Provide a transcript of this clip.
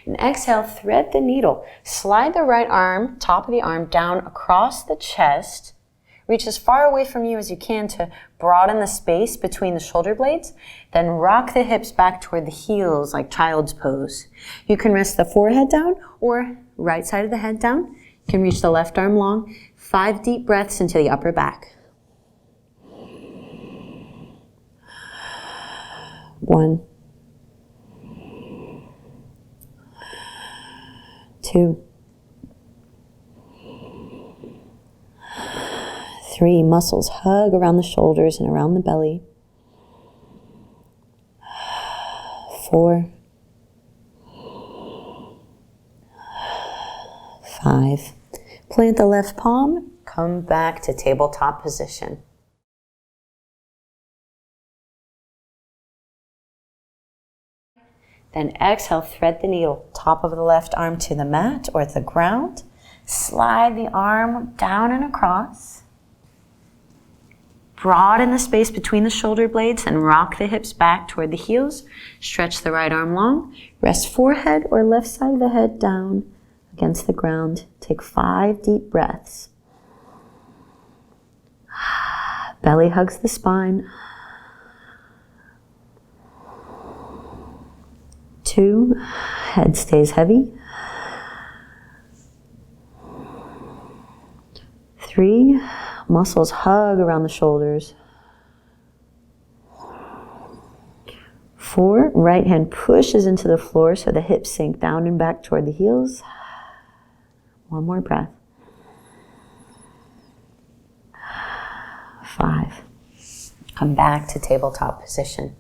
And exhale, thread the needle. Slide the right arm, top of the arm, down across the chest. Reach as far away from you as you can to broaden the space between the shoulder blades. Then rock the hips back toward the heels like child's pose. You can rest the forehead down or right side of the head down. You can reach the left arm long. 5 deep breaths into the upper back. 1, 2, 3, muscles hug around the shoulders and around the belly. 4, 5. Plant the left palm, come back to tabletop position. Then exhale, thread the needle, top of the left arm to the mat or the ground. Slide the arm down and across. Broaden the space between the shoulder blades and rock the hips back toward the heels. Stretch the right arm long. Rest forehead or left side of the head down against the ground. Take 5 deep breaths. Belly hugs the spine. 2, head stays heavy. 3, muscles hug around the shoulders. 4, right hand pushes into the floor so the hips sink down and back toward the heels. 1 more breath. 5. Come back to tabletop position.